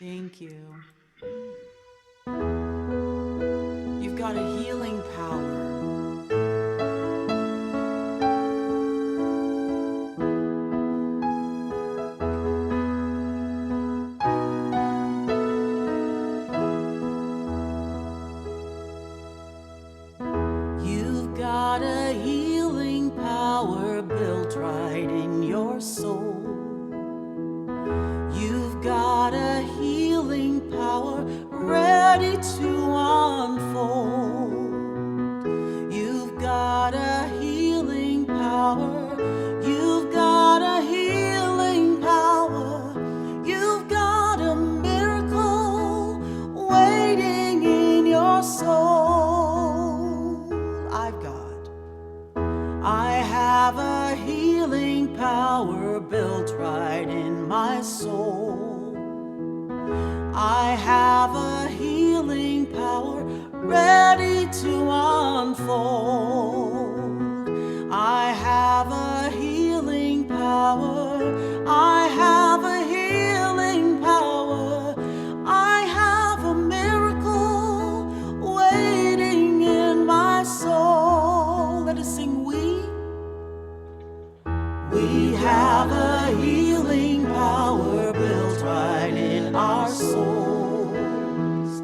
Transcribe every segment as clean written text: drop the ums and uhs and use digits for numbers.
Thank you. You've got a healing power. You've got a healing power built right in your soul. You've got a healing power ready to unfold. You've got a healing power. You've got a healing power. You've got a miracle waiting in your soul. I have a healing power built right in my soul. I have a healing power ready to unfold. I have a healing power. I have a healing power. I have a miracle waiting in my soul. Let us sing, we have a healing power built right in our souls.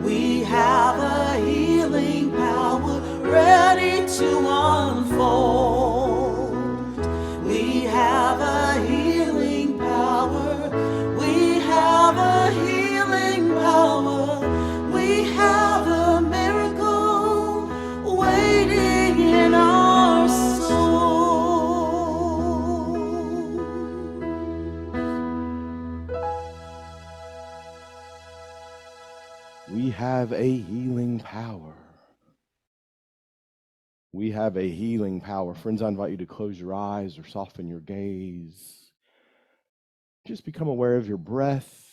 We have a healing power ready to unfold. We have a healing power. We have a healing power. We have a miracle waiting in our souls. We have a healing power. We have a healing power. Friends, I invite you to close your eyes or soften your gaze. Just become aware of your breath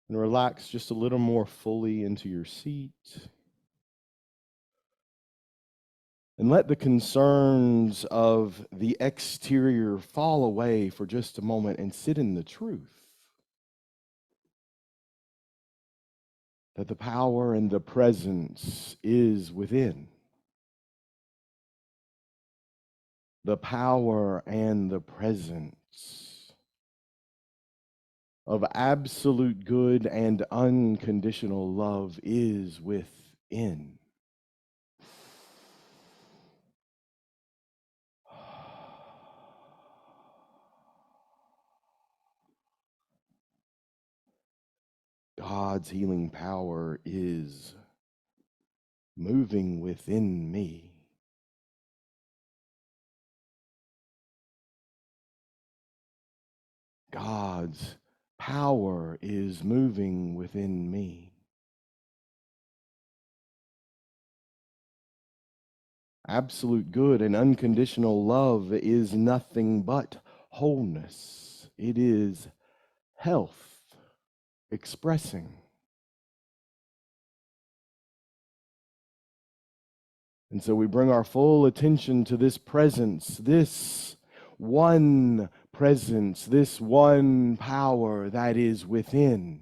and relax just a little more fully into your seat. And let the concerns of the exterior fall away for just a moment and sit in the truth that the power and the presence is within. The power and the presence of absolute good and unconditional love is within. God's healing power is moving within me. God's power is moving within me. Absolute good and unconditional love is nothing but wholeness. It is health expressing. And so we bring our full attention to this presence, this one presence, this one power that is within.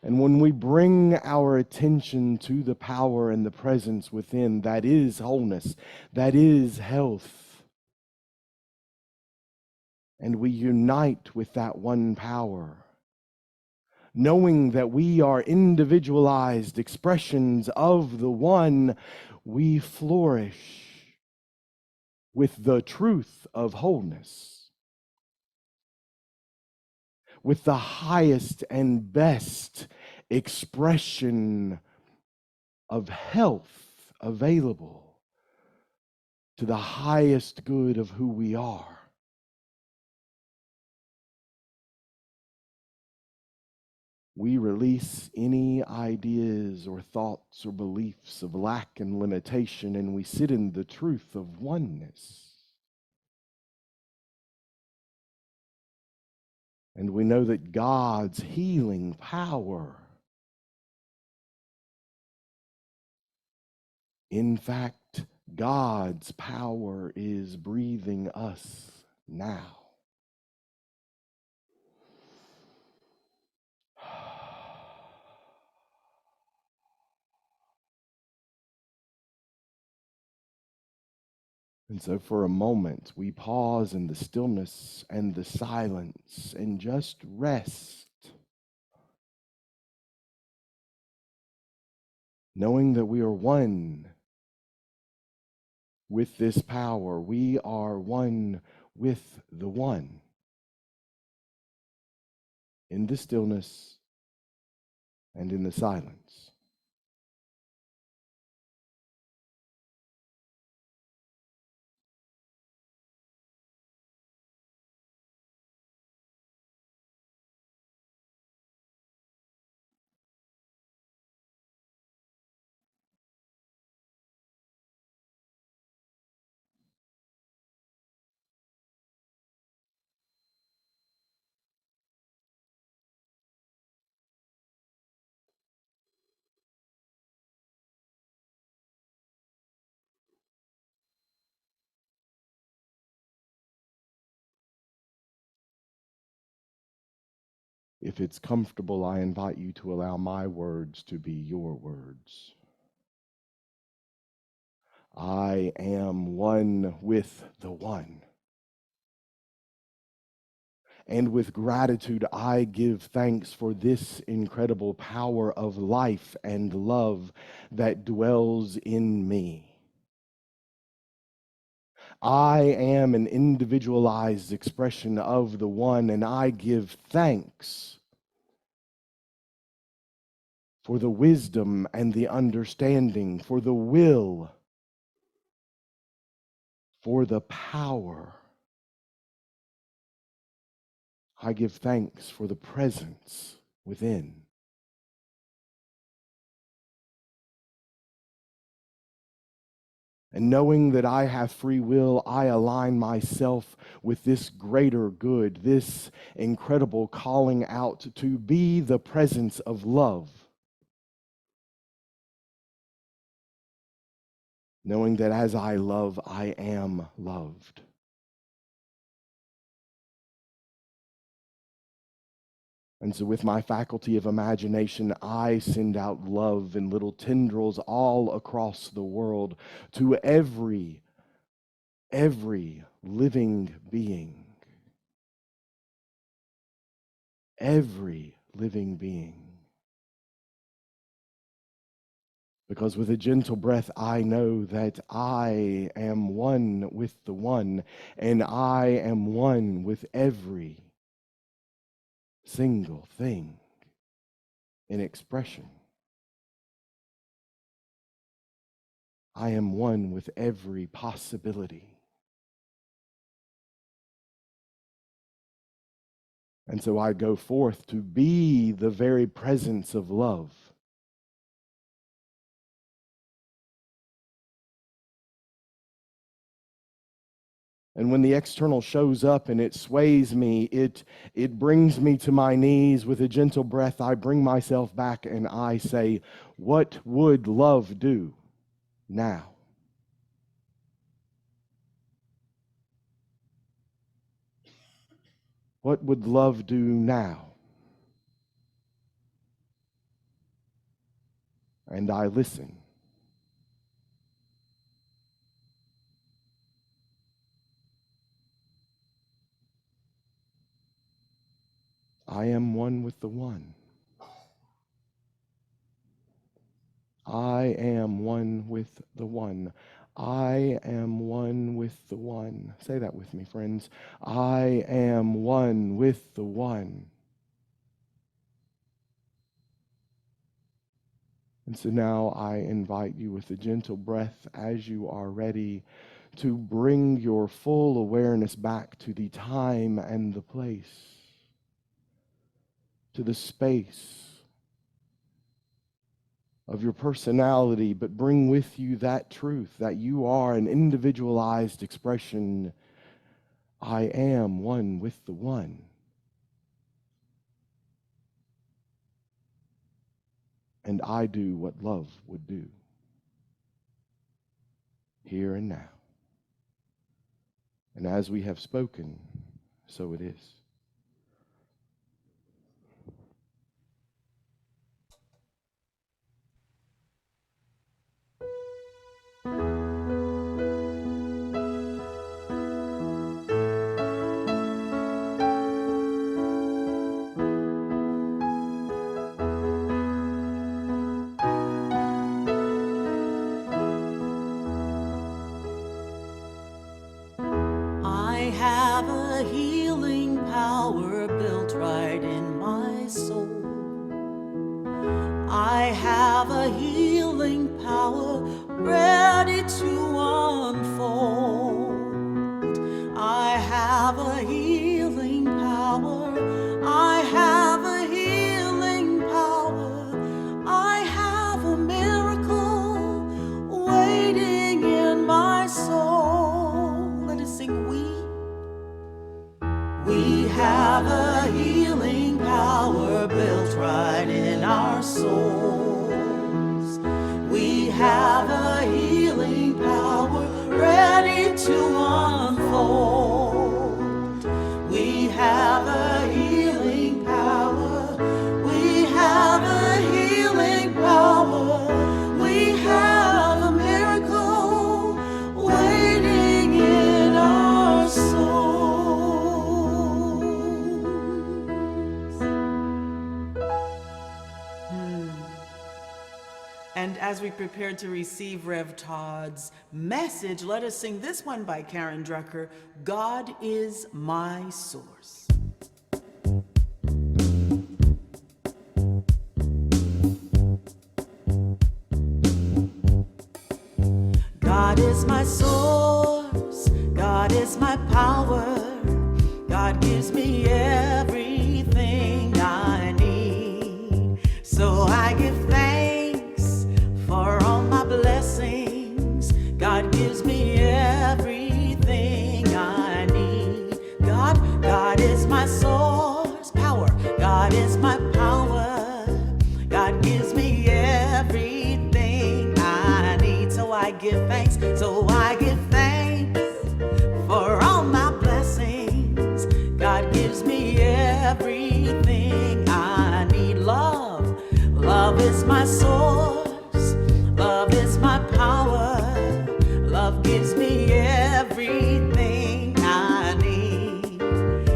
And when we bring our attention to the power and the presence within, that is wholeness, that is health. And we unite with that one power, knowing that we are individualized expressions of the one, we flourish with the truth of wholeness, with the highest and best expression of health available to the highest good of who we are. We release any ideas or thoughts or beliefs of lack and limitation, and we sit in the truth of oneness. And we know that God's healing power, in fact, God's power is breathing us now. And so for a moment, we pause in the stillness and the silence and just rest, knowing that we are one with this power. We are one with the one in the stillness and in the silence. If it's comfortable, I invite you to allow my words to be your words. I am one with the one. And with gratitude, I give thanks for this incredible power of life and love that dwells in me. I am an individualized expression of the one, and I give thanks for the wisdom and the understanding, for the will, for the power. I give thanks for the presence within. And knowing that I have free will, I align myself with this greater good, this incredible calling out to be the presence of love. Knowing that as I love, I am loved. And so with my faculty of imagination, I send out love in little tendrils all across the world to every living being. Every living being. Because with a gentle breath, I know that I am one with the one, and I am one with every single thing in expression. I am one with every possibility. And so I go forth to be the very presence of love. And when the external shows up and it sways me, it brings me to my knees. With a gentle breath, I bring myself back and I say, what would love do now? What would love do now? And I listen. I am one with the one. I am one with the one. I am one with the one. Say that with me, friends. I am one with the one. And so now I invite you with a gentle breath as you are ready to bring your full awareness back to the time and the place, to the space of your personality, but bring with you that truth that you are an individualized expression. I am one with the one. And I do what love would do, here and now. And as we have spoken, so it is. I have a healing power built right in my soul. I have a healing power ready to unfold. I have a healing power. I have a healing power. I have a miracle waiting in my soul. Let us sing, we have a healing power built right in our souls. We have a healing power ready to unfold. We have a healing power. We have a healing power. We have a miracle waiting in our souls. And as we prepare to receive Rev Todd's message, let us sing this one by Karen Drucker, God is my source. God is my source, God is my power, God gives me everything I need. So I give thanks for all my blessings. God gives me everything I need. God is my source, power. God is my power. God gives me everything I need. So I give thanks. So I give thanks for all my blessings. God gives me everything I need. Love is my source. Love is my power. Love gives me everything I need.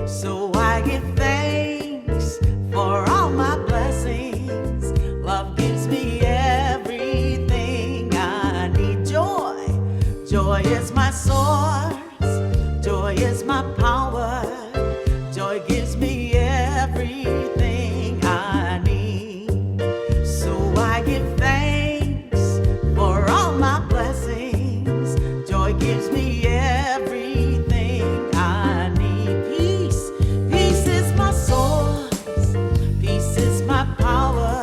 So I give thanks for all my blessings. Love gives me everything I need. Joy is my source. Joy is my power. Joy gives me everything I need. So I give thanks for all my blessings. Joy gives me everything I need. Peace is my source. Peace is my power.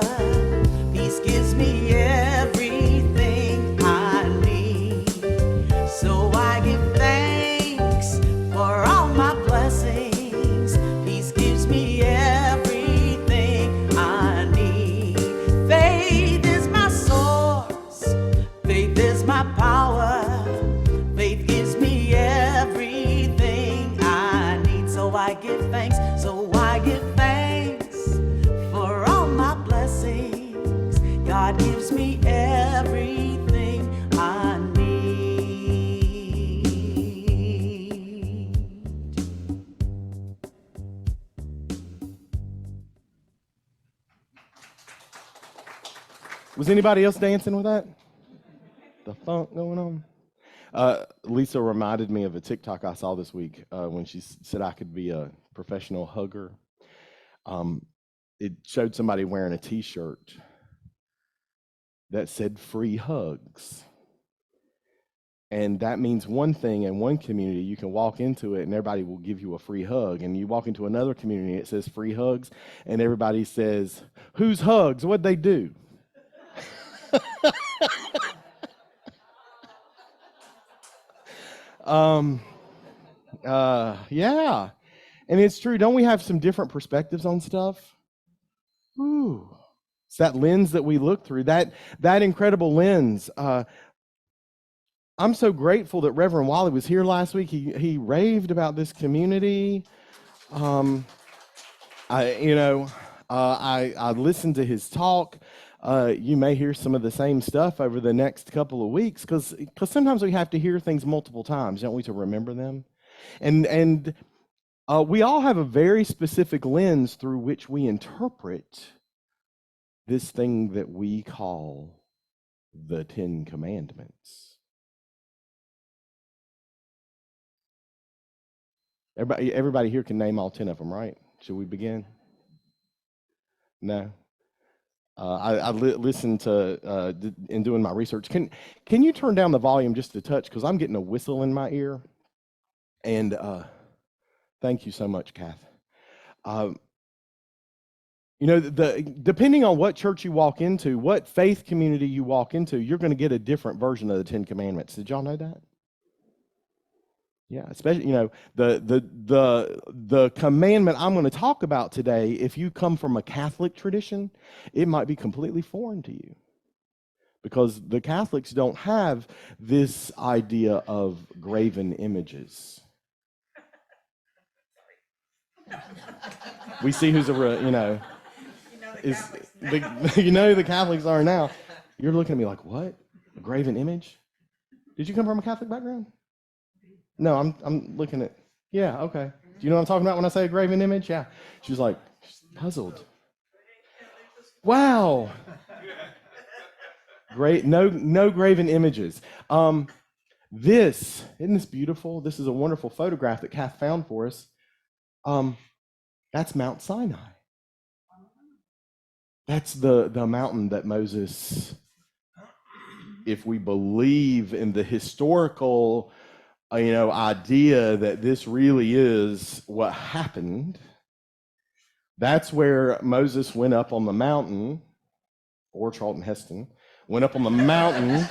Peace gives me everything I need. So I give thanks for all my blessings. Peace gives me everything I need. Faith is my source. Faith is my power. Faith gives me everything I need. So I give thanks. So I give thanks for all my blessings. God gives me everything I need. Was anybody else dancing with that? The funk going on? Lisa reminded me of a TikTok I saw this week when she said I could be a professional hugger. It showed somebody wearing a T-shirt that said free hugs. And that means one thing in one community, you can walk into it and everybody will give you a free hug. And you walk into another community, it says free hugs, and everybody says, whose hugs? What'd they do? Yeah. And it's true. Don't we have some different perspectives on stuff? Ooh. It's that lens that we look through, that incredible lens. I'm so grateful that Reverend Wally was here last week. He raved about this community. Um, I listened to his talk. You may hear some of the same stuff over the next couple of weeks because sometimes we have to hear things multiple times, don't we, to remember them? And we all have a very specific lens through which we interpret this thing that we call the Ten Commandments. Everybody here can name all 10 of them, right? Should we begin? No. I listened to in doing my research. Can you turn down the volume just a touch because I'm getting a whistle in my ear? And thank you so much, Kath. Depending on what church you walk into, what faith community you walk into, you're going to get a different version of the Ten Commandments. Did y'all know that? Yeah, especially the commandment I'm going to talk about today. If you come from a Catholic tradition, it might be completely foreign to you because the Catholics don't have this idea of graven images. We see who's the Catholics are now. You're looking at me like, what? A graven image? Did you come from a Catholic background? No, I'm looking at, yeah, okay. Do you know what I'm talking about when I say a graven image? Yeah. She's like, she's puzzled. Wow. Great, no graven images. Isn't this beautiful? This is a wonderful photograph that Kath found for us. That's Mount Sinai. That's the mountain that Moses, if we believe in the historical idea that this really is what happened, that's where Moses went up on the mountain, or Charlton Heston went up on the mountain.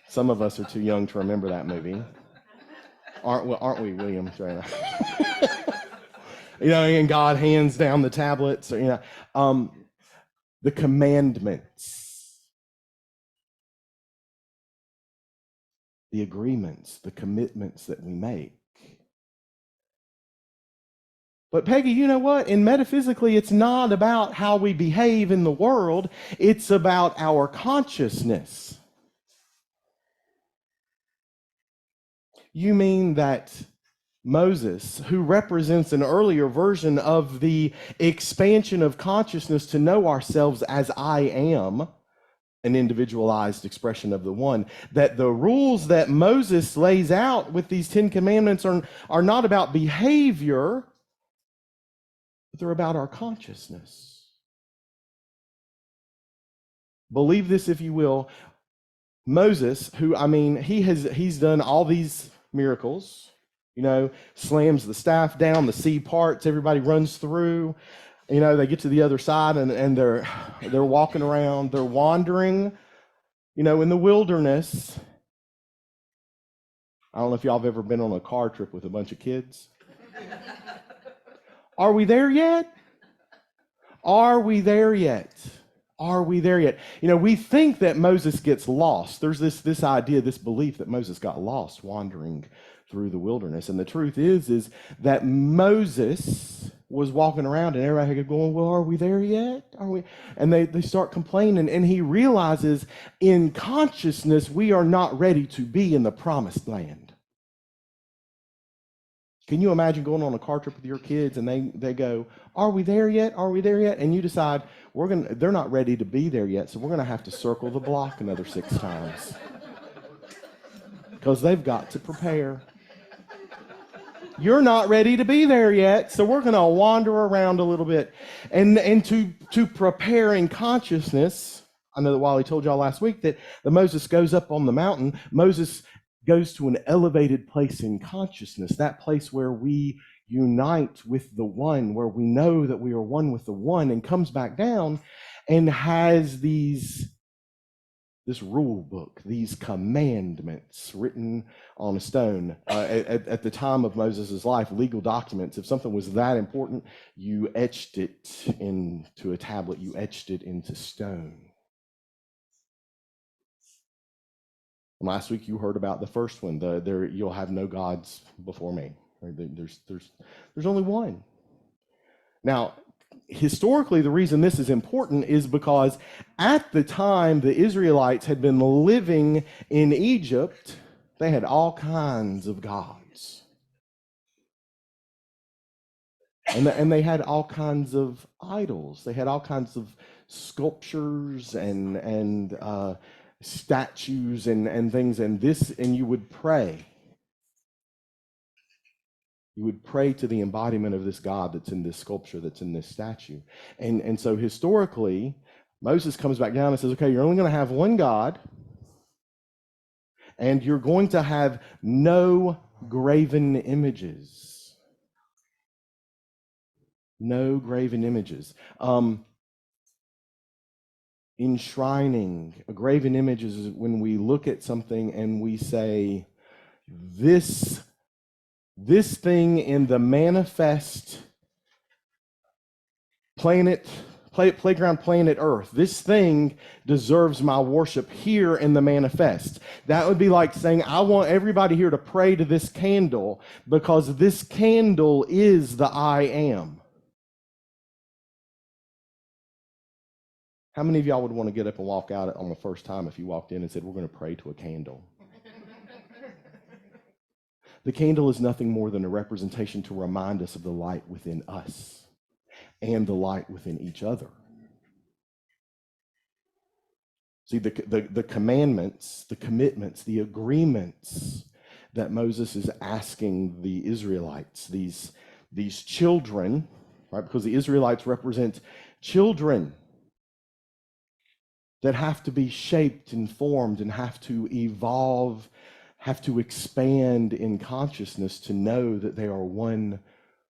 Some of us are too young to remember that movie. Aren't we, William? And God hands down the tablets, the commandments, the agreements, the commitments that we make. But Peggy, you know what? And metaphysically, it's not about how we behave in the world. It's about our consciousness. You mean that Moses, who represents an earlier version of the expansion of consciousness to know ourselves as I am, an individualized expression of the one, that the rules that Moses lays out with these 10 commandments are not about behavior, but they're about our consciousness. Believe this if you will. Moses, he's done all these miracles, slams the staff down, the sea parts, everybody runs through, they get to the other side and they're walking around, they're wandering, in the wilderness. I don't know if y'all have ever been on a car trip with a bunch of kids. Are we there yet? Are we there yet? Are we there yet? We think that Moses gets lost. There's this idea, this belief that Moses got lost wandering through the wilderness. And the truth is that Moses was walking around and everybody going, well, are we there yet? Are we? And they start complaining, and he realizes in consciousness we are not ready to be in the promised land. Can you imagine going on a car trip with your kids and they go, are we there yet? Are we there yet? And you decide they're not ready to be there yet, so we're gonna have to circle the block another 6 times. Because they've got to prepare. You're not ready to be there yet, so we're gonna wander around a little bit. And to prepare in consciousness, I know that Wally told y'all last week that Moses goes up on the mountain. Moses goes to an elevated place in consciousness, that place where we unite with the one, where we know that we are one with the one, and comes back down and has this rule book, these commandments written on a stone. At the time of Moses' life, legal documents, if something was that important, you etched it into a tablet, you etched it into stone. Last week you heard about the first one. You'll have no gods before me. Right? There's only one. Now, historically, the reason this is important is because at the time the Israelites had been living in Egypt, they had all kinds of gods. And they had all kinds of idols. They had all kinds of sculptures and statues and things. And you would pray. You would pray to the embodiment of this God that's in this sculpture, that's in this statue. And so historically, Moses comes back down and says, okay, you're only going to have one God, and you're going to have no graven images. No graven images. Enshrining, a graven image is when we look at something and we say, this thing in the manifest playground planet Earth, this thing deserves my worship here in the manifest. That would be like saying, I want everybody here to pray to this candle because this candle is the I am. How many of y'all would want to get up and walk out on the first time if you walked in and said, we're going to pray to a candle? The candle is nothing more than a representation to remind us of the light within us and the light within each other. See, the commandments, the commitments, the agreements that Moses is asking the Israelites, these children, right? Because the Israelites represent children that have to be shaped and formed and have to evolve, have to expand in consciousness to know that they are one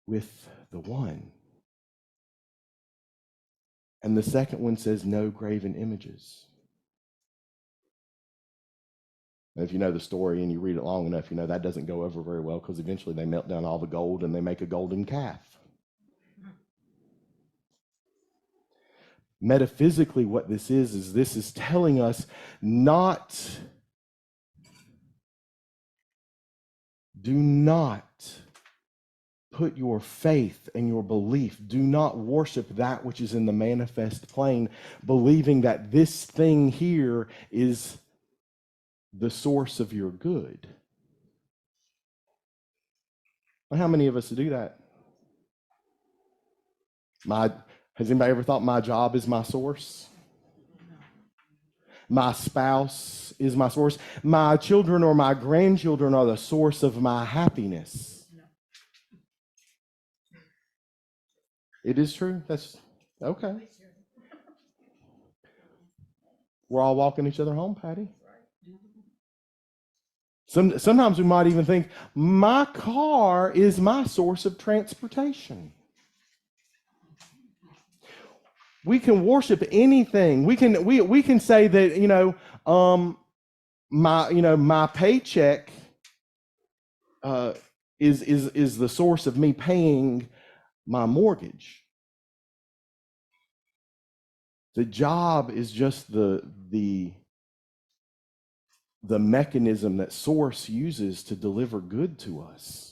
with the one. And the second one says, no graven images. And if you know the story and you read it long enough, you know that doesn't go over very well because eventually they melt down all the gold and they make a golden calf. Metaphysically, what this is telling us do not put your faith and your belief, do not worship that which is in the manifest plane, believing that this thing here is the source of your good. Well, how many of us do that? Has anybody ever thought my job is my source? My spouse is my source. My children or my grandchildren are the source of my happiness. It is true. That's okay. We're all walking each other home, Patty. Sometimes we might even think, my car is my source of transportation. We can worship anything. We can say that, my paycheck is the source of me paying my mortgage. The job is just the mechanism that source uses to deliver good to us.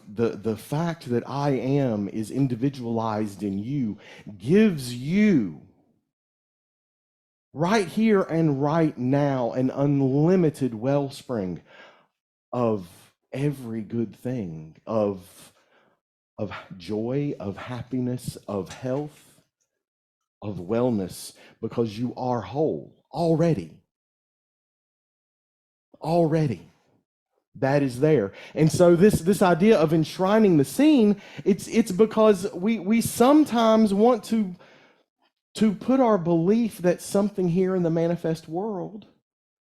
The fact that I am is individualized in you gives you right here and right now an unlimited wellspring of every good thing, of joy, of happiness, of health, of wellness, because you are whole already. That is there. And so this idea of enshrining the scene, it's because we sometimes want to put our belief that something here in the manifest world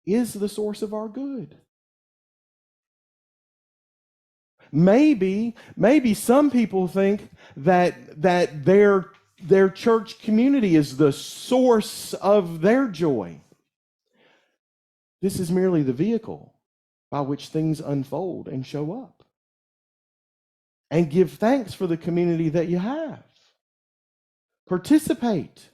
is the source of our good. Maybe some people think that their church community is the source of their joy. This is merely the vehicle by which things unfold and show up. And give thanks for the community that you have. Participate.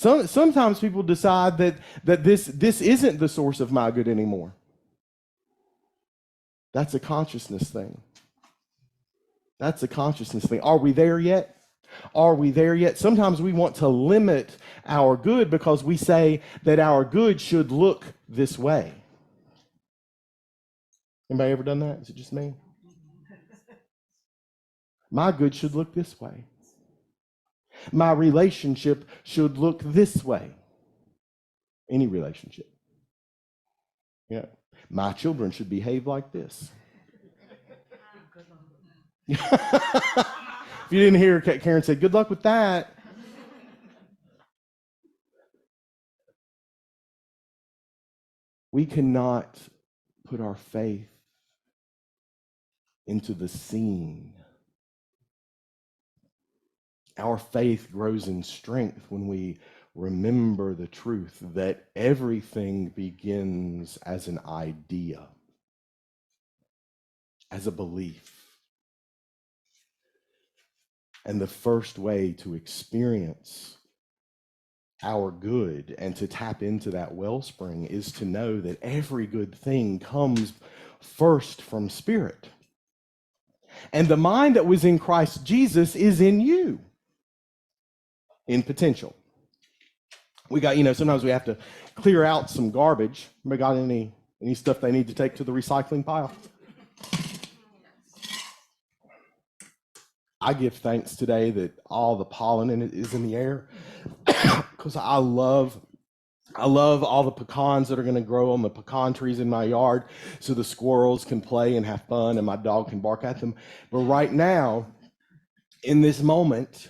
Sometimes people decide that this isn't the source of my good anymore. That's a consciousness thing. That's a consciousness thing. Are we there yet? Are we there yet? Sometimes we want to limit our good because we say that our good should look this way. Anybody ever done that? Is it just me? My good should look this way. My relationship should look this way. Any relationship. Yeah. My children should behave like this. If you didn't hear, Karen said, good luck with that. We cannot put our faith into the seen. Our faith grows in strength when we remember the truth that everything begins as an idea, as a belief. And the first way to experience our good and to tap into that wellspring is to know that every good thing comes first from spirit. And the mind that was in Christ Jesus is in you, in potential. We got, sometimes we have to clear out some garbage. Anybody got any stuff they need to take to the recycling pile? I give thanks today that all the pollen in it is in the air because I love all the pecans that are going to grow on the pecan trees in my yard so the squirrels can play and have fun and my dog can bark at them. But right now, in this moment,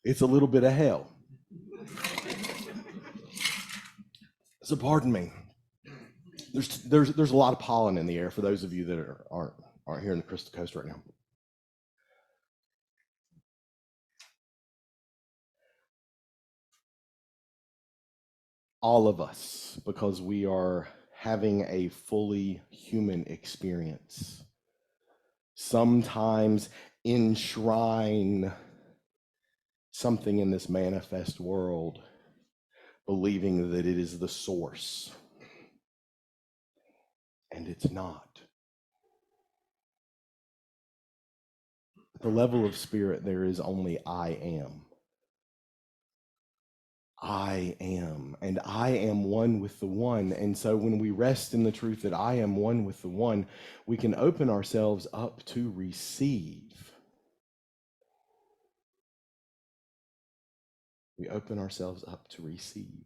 it's a little bit of hell. So pardon me. There's a lot of pollen in the air for those of you that aren't here in the Crystal Coast right now. All of us, because we are having a fully human experience, sometimes enshrine something in this manifest world, believing that it is the source. And it's not. At the level of spirit, there is only I am. I am, and I am one with the one. And so when we rest in the truth that I am one with the one, we can open ourselves up to receive. We open ourselves up to receive.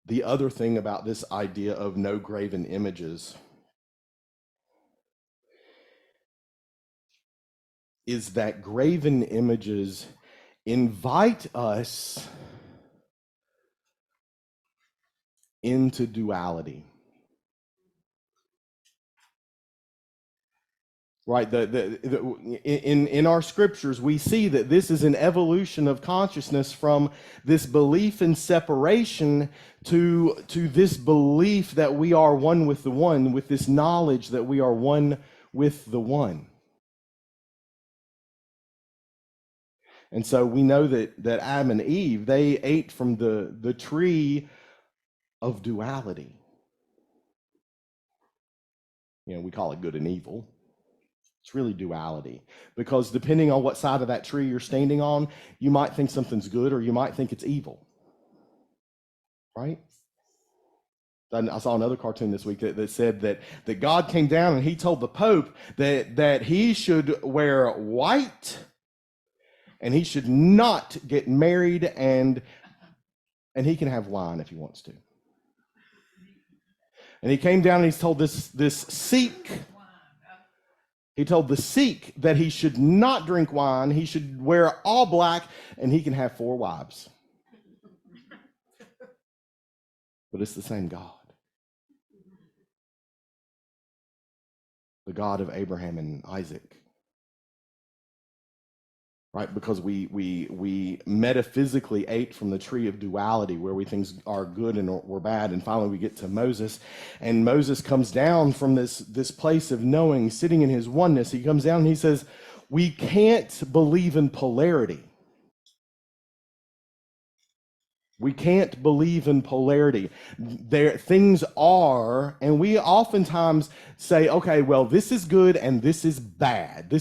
The other thing about this idea of no graven images is that graven images invite us into duality. Right, in our scriptures, we see that this is an evolution of consciousness from this belief in separation to this belief that we are one with the one, with this knowledge that we are one with the one. And so we know that Adam and Eve, they ate from the tree of duality. We call it good and evil. It's really duality, because depending on what side of that tree you're standing on, you might think something's good or you might think it's evil, right? I saw another cartoon this week that said that God came down and he told the Pope that he should wear white and he should not get married and he can have wine if he wants to. And he came down and he's told this Sikh. He told the Sikh that he should not drink wine, he should wear all black, and he can have 4 wives. But it's the same God. The God of Abraham and Isaac. Right? Because we metaphysically ate from the tree of duality, where we things are good and we're bad, and finally we get to Moses, and Moses comes down from this place of knowing, sitting in his oneness. He comes down and he says, we can't believe in polarity. We can't believe in polarity. Things are, and we oftentimes say, okay, well, this is good and this is bad.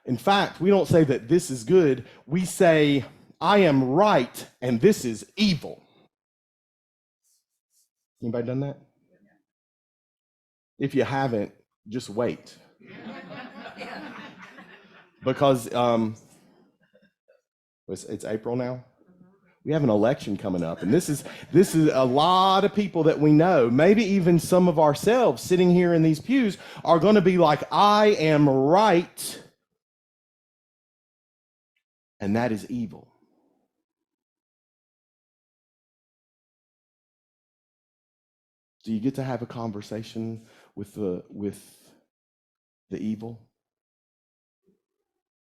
In fact, we don't say that this is good. We say, I am right and this is evil. Anybody done that? If you haven't, just wait. Because it's April now. We have an election coming up, and this is a lot of people that we know, maybe even some of ourselves sitting here in these pews are going to be like, I am right, and that is evil. Do you get to have a conversation with the evil?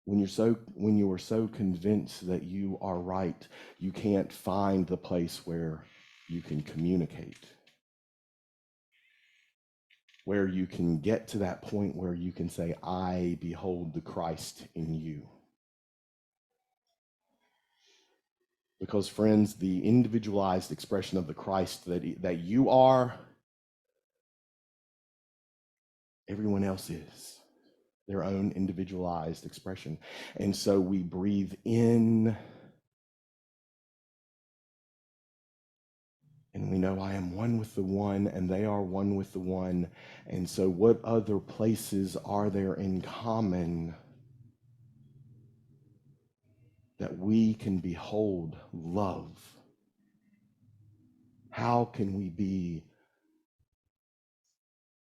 When you are so convinced that you are right, you can't find the place where you can communicate, where you can get to that point where you can say, I behold the Christ in you. Because, friends, the individualized expression of the Christ that you are, everyone else is their own individualized expression. And so we breathe in, and we know I am one with the one, and they are one with the one. And so what other places are there in common that we can behold love? How can we be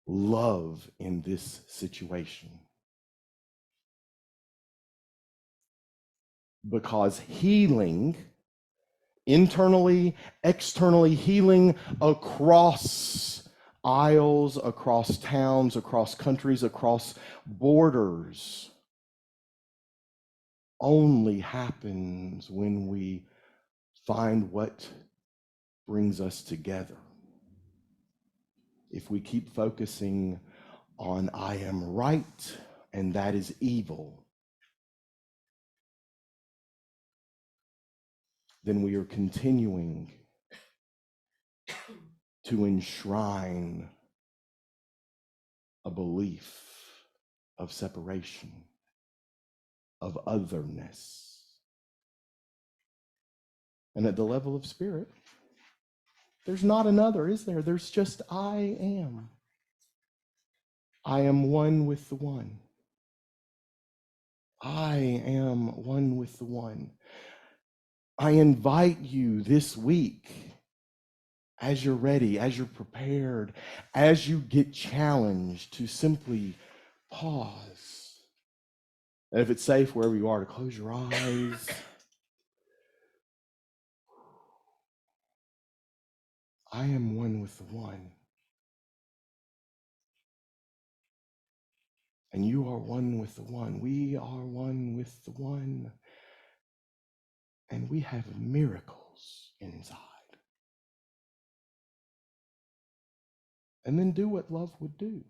love in this situation? Because healing, internally, externally, healing across aisles, across towns, across countries, across borders, only happens when we find what brings us together. If we keep focusing on I am right and that is evil, then we are continuing to enshrine a belief of separation, of otherness. And at the level of spirit, there's not another, is there? There's just I am. I am one with the one. I am one with the one. I invite you this week, as you're ready, as you're prepared, as you get challenged, to simply pause. And if it's safe wherever you are, to close your eyes. I am one with the one. And you are one with the one. We are one with the one. And we have miracles inside. And then do what love would do.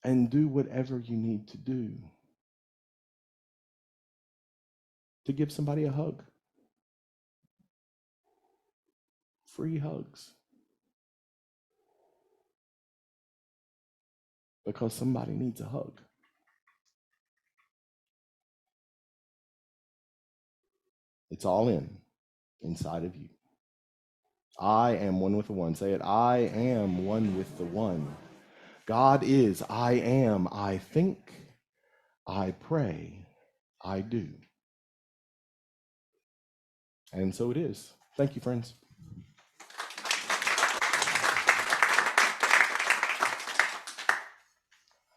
And do whatever you need to do to give somebody a hug. Free hugs. Because somebody needs a hug. It's all inside of you. I am one with the one. Say it. I am one with the one. God is, I am, I think, I pray, I do. And so it is. Thank you, friends.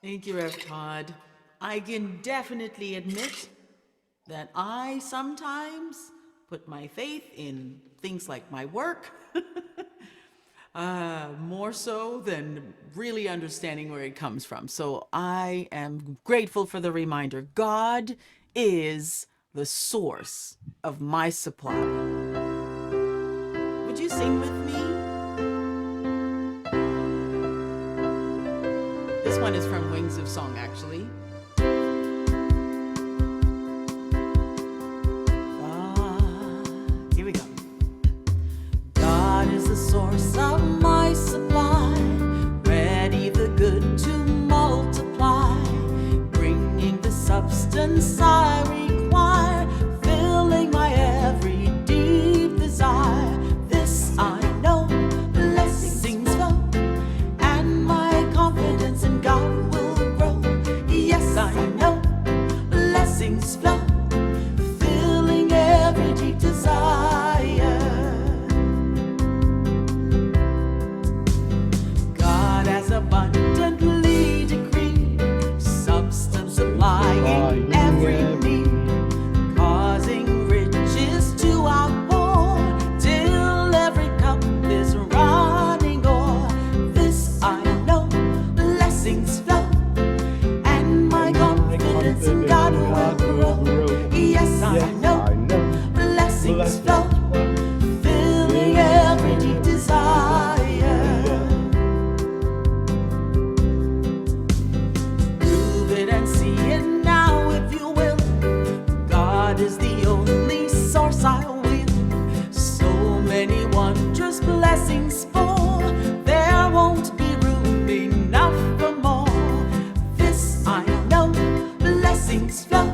Thank you, Rev Todd. I can definitely admit that I sometimes put my faith in things like my work, more so than really understanding where it comes from. So I am grateful for the reminder. God is the source of my supply. Would you sing with me? This one is from Wings of Song, actually. abundance I require, filling my every deep desire. This I know, blessings flow, and my confidence in God will grow. Yes, I know, blessings flow, filling every deep desire. God has abundantly decreed substance supplying every need, causing riches to outpour till every cup is running o'er. This I know, blessings flow, and my confidence in God will grow. Yes, I know, blessings flow, filling every deep desire. Prove it and see it now if you will. God is the only source I will. So many wondrous blessings for, there won't be room enough for more. This I know, blessings flow,